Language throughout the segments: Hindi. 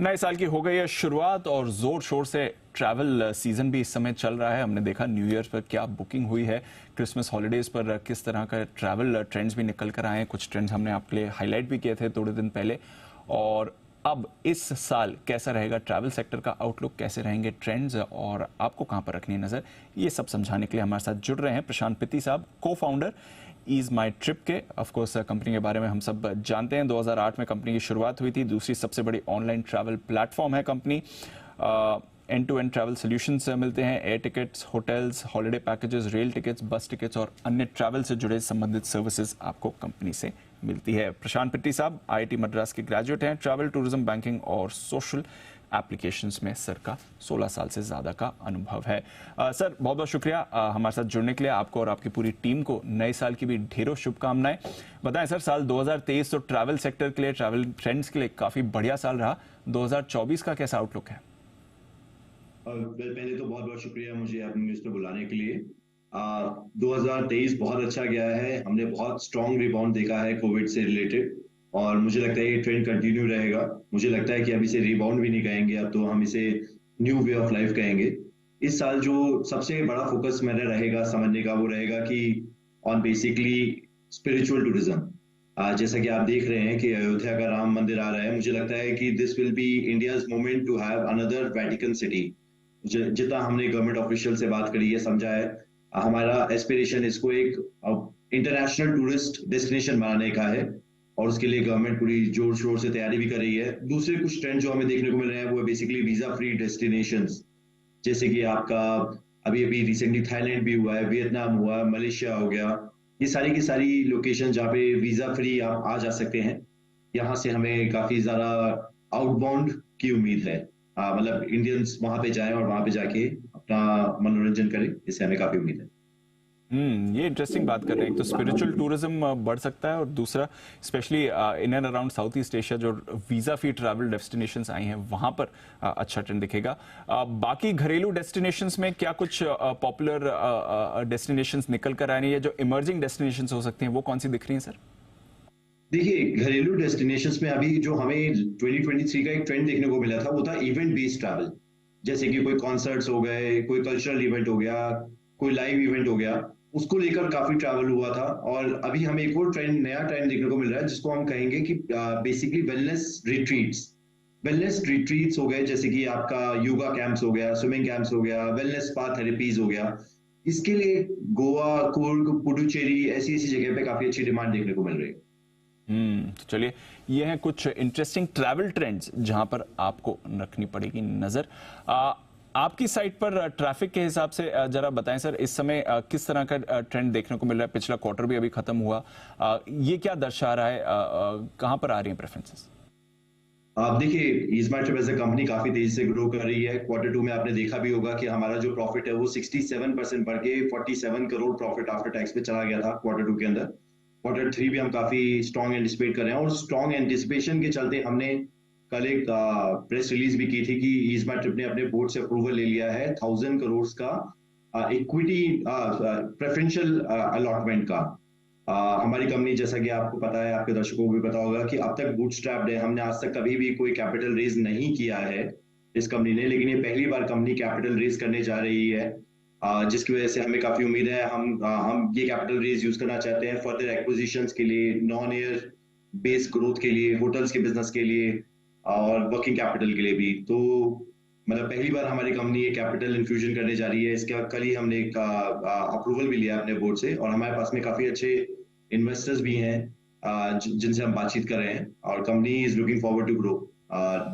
नए साल की हो गई है शुरुआत और जोर शोर से ट्रैवल सीजन भी इस समय चल रहा है। हमने देखा न्यू ईयर पर क्या बुकिंग हुई है, क्रिसमस हॉलीडेज पर किस तरह का ट्रैवल ट्रेंड्स भी निकल कर आए हैं। कुछ ट्रेंड्स हमने आपके लिए हाईलाइट भी किए थे थोड़े दिन पहले। और अब इस साल कैसा रहेगा ट्रैवल सेक्टर का आउटलुक, कैसे रहेंगे ट्रेंड्स और आपको कहां पर रखनी है नजर, ये सब समझाने के लिए हमारे साथ जुड़ रहे हैं प्रशांत पित्ती साहब, को फाउंडर ईज माई ट्रिप के। ऑफ कोर्स कंपनी के बारे में हम सब जानते हैं, 2008 में कंपनी की शुरुआत हुई थी, दूसरी सबसे बड़ी ऑनलाइन ट्रैवल प्लेटफॉर्म है company. End to end travel solutions मिलते हैं, air tickets, hotels, holiday packages, rail tickets, bus tickets और अन्य ट्रैवल से जुड़े संबंधित सर्विसेज आपको कंपनी से मिलती है। प्रशांत पित्ती साहब आईआईटी मद्रास के ग्रेजुएट हैं, ट्रैवल, टूरिज्म, बैंकिंग और सोशल एप्लीकेशंस में सर का 16 साल से ज़्यादा का अनुभव है। सर बहुत बहुत शुक्रिया हमारे साथ जुड़ने के लिए। आपको और आपकी पूरी टीम को नए साल की भी ढेरों शुभकामनाएं। बताएं सर, साल 2023 तो ट्रैवल सेक्टर के लिए, ट्रैवल ट्रेंड्स के लिए काफ़ी बढ़िया साल रहा। 2024 का कैसा आउटलुक है? पहले तो बहुत बहुत शुक्रिया मुझे आपने न्यूज़ पे बुलाने के लिए। 2023 बहुत अच्छा गया है। हमने बहुत स्ट्रॉन्ग रिबाउंड देखा है कोविड से रिलेटेड, और मुझे लगता है ये ट्रेंड कंटिन्यू रहेगा। मुझे लगता है कि अब इसे रिबाउंड भी नहीं कहेंगे, अब तो हम इसे न्यू वे ऑफ लाइफ कहेंगे। इस साल जो सबसे बड़ा फोकस मेरा रहेगा समझने का, वो रहेगा कि ऑन बेसिकली स्पिरिचुअल टूरिज्म। जैसा कि आप देख रहे हैं कि अयोध्या का राम मंदिर आ रहा है, मुझे लगता है कि this will be India's moment to have another Vatican city. जितना हमने गवर्नमेंट ऑफिशियल से बात करी है, समझा है, हमारा एस्पिरेशन इसको एक इंटरनेशनल टूरिस्ट डेस्टिनेशन बनाने का है, और उसके लिए गवर्नमेंट पूरी जोर शोर से तैयारी भी कर रही है। दूसरे कुछ ट्रेंड जो हमें देखने को मिल रहे हैं वो बेसिकली वीजा फ्री डेस्टिनेशंस, जैसे कि आपका अभी अभी रिसेंटली थाईलैंड भी हुआ है, वियतनाम हुआ, मलेशिया हो गया। ये सारी की सारी लोकेशन जहाँ पे वीजा फ्री आप आ जा सकते हैं, यहाँ से हमें काफी ज्यादा आउटबाउंड की उम्मीद है। मतलब इंडियंस वहां पे जाएं और वहां पे जाके अपना मनोरंजन करें, इससे हमें काफी उम्मीद है। ये इंटरेस्टिंग बात कर रहे हैं। एक तो स्पिरिचुअल टूरिज्म बढ़ सकता है और दूसरा specially in and around south east Asia जो वीजा फ्री ट्रैवल डेस्टिनेशंस आई हैं वहां पर अच्छा ट्रेंड दिखेगा। बाकी घरेलू डेस्टिनेशंस में क्या कुछ पॉपुलर डेस्टिनेशंस निकल कर आ रही है, जो इमर्जिंग डेस्टिनेशंस हो सकती हैं, वो कौन सी दिख रही हैं सर? देखिए, घरेलू डेस्टिनेशंस में अभी जो हमें 2023 का एक ट्रेंड देखने को मिला था वो था इवेंट बेस्ड ट्रैवल। जैसे कि कोई कॉन्सर्ट्स हो गए, कोई कल्चरल इवेंट हो गया, कोई लाइव इवेंट हो गया, उसको लेकर काफी ट्रैवल हुआ था। और अभी हमें एक और ट्रेंड, नया ट्रेंड देखने को मिल रहा है, जिसको हम कहेंगे कि basically wellness retreats. Wellness retreats हो गए, जैसे कि आपका योगा कैंप्स हो गया, स्विमिंग कैंप्स हो गया, वेलनेस स्पा थेरेपीज हो गया। इसके लिए गोवा, कूर्ग, पुडुचेरी ऐसी ऐसी जगह पे काफी अच्छी डिमांड देखने को मिल रही है। तो चलिए, ये हैं कुछ इंटरेस्टिंग ट्रैवल ट्रेंड्स जहां पर आपको रखनी पड़ेगी नजर। आपकी साइट पर ट्रैफिक के हिसाब से जरा बताएं सर, इस समय किस तरह का ट्रेंड देखने को मिल रहा है? पिछला क्वार्टर भी अभी खत्म हुआ, ये क्या दर्शा रहा है, कहां पर आ रही हैं प्रेफरेंसेस? आप देखिए, ईज़मार्ट ट्रिप एज ए कंपनी काफी तेजी से ग्रो कर रही है। क्वार्टर टू में आपने देखा भी होगा कि हमारा जो प्रॉफिट है वो 67% बढ़ के 47 करोड़ प्रॉफिट आफ्टर टैक्स पे चला गया था क्वार्टर टू के अंदर। क्वार्टर थ्री भी हम काफी स्ट्रॉन्ग एंटिसिपेट कर रहे हैं, और स्ट्रॉन्ग एंटिसिपेशन के चलते हमने कल एक प्रेस रिलीज भी की थी कि ईज़मार्ट ट्रिप ने अपने बोर्ड से अप्रूवल ले लिया है 1000 करोड़ का इक्विटी प्रेफरेंशियल अलॉटमेंट का। हमारी कंपनी, जैसा कि आपको पता है, आपके दर्शकों को भी पता होगा कि अब तक बूटस्ट्रैप्ड है। हमने आज तक कभी भी कोई कैपिटल रेज नहीं किया है इस कंपनी ने, लेकिन ये पहली बार कंपनी कैपिटल रेज करने जा रही है, जिसकी वजह से हमें काफी उम्मीद है। हम ये कैपिटल रेज यूज करना चाहते हैं फर्दर एक्विजिशंस के लिए, नॉन एयर बेस्ड ग्रोथ के लिए, होटल्स के बिजनेस के लिए, और वर्किंग कैपिटल के लिए भी। तो मतलब पहली बार हमारी कंपनी ये कैपिटल इन्फ्यूजन करने जा रही है। इसका कल ही हमने एक अप्रूवल भी लिया अपने बोर्ड से, और हमारे पास में काफी अच्छे इन्वेस्टर्स भी हैं जिनसे हम बातचीत कर रहे हैं, और company is looking forward to grow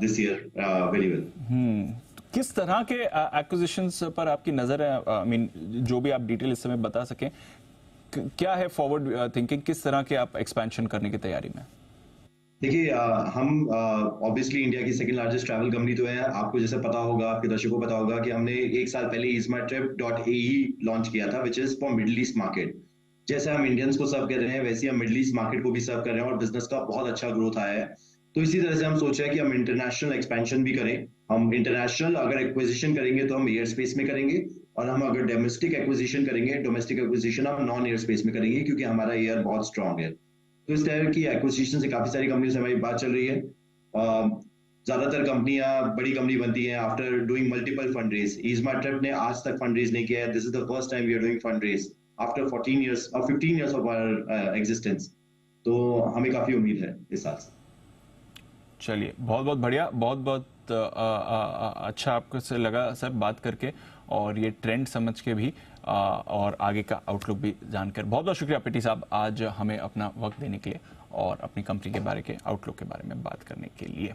this year very well. किस तरह के एक्विजिशंस पर आपकी नजर है? आई मीन, जो भी आप डिटेल इस समय बता सकें, क्या है फॉरवर्ड थिंकिंग, किस तरह के आप एक्सपेंशन करने की तैयारी में? देखिए, हम ऑब्वियसली इंडिया की सेकंड लार्जेस्ट ट्रैवल कंपनी तो है। आपको जैसे पता होगा, आपके दर्शकों को पता होगा कि हमने एक साल पहले ismartrip.ae लॉन्च किया था, which is for middle east market. जैसे हम इंडियंस को सर्व कर रहे हैं, वैसे हम मिडिल ईस्ट मार्केट को भी सर्व कर रहे हैं, और बिजनेस का बहुत अच्छा ग्रोथ आया है। तो इसी तरह से हम सोच रहे हैं कि हम इंटरनेशनल एक्सपेंशन भी करें। हम इंटरनेशनल अगर एक्विजिशन करेंगे तो हम एयर स्पेस में करेंगे, और हम अगर डोमेस्टिक एक्विजिशन करेंगे, डोमेस्टिक एक्विजिशन हम नॉन एयर स्पेस में करेंगे, क्योंकि हमारा एयर बहुत स्ट्रांग है। तो इस तरह की एक्विजिशन से काफी सारी कंपनी से हमारी बात चल रही है। ज्यादातर कंपनियां बड़ी कंपनी बनती हैं after doing multiple fund raise. EaseMyTrip ने आज तक फंड रेज नहीं किया है। This is the first time we are doing fund raise after 14 years और 15 इयर्स ऑफ आवर एग्जिस्टेंस। तो हमें काफी उम्मीद है इस साल से। चलिए, बहुत बहुत बढ़िया, बहुत बहुत अच्छा आपको से लगा सर बात करके, और ये ट्रेंड समझ के भी और आगे का आउटलुक भी जानकर। बहुत बहुत शुक्रिया पिटी साहब आज हमें अपना वक्त देने के लिए और अपनी कंपनी के बारे के आउटलुक के बारे में बात करने के लिए।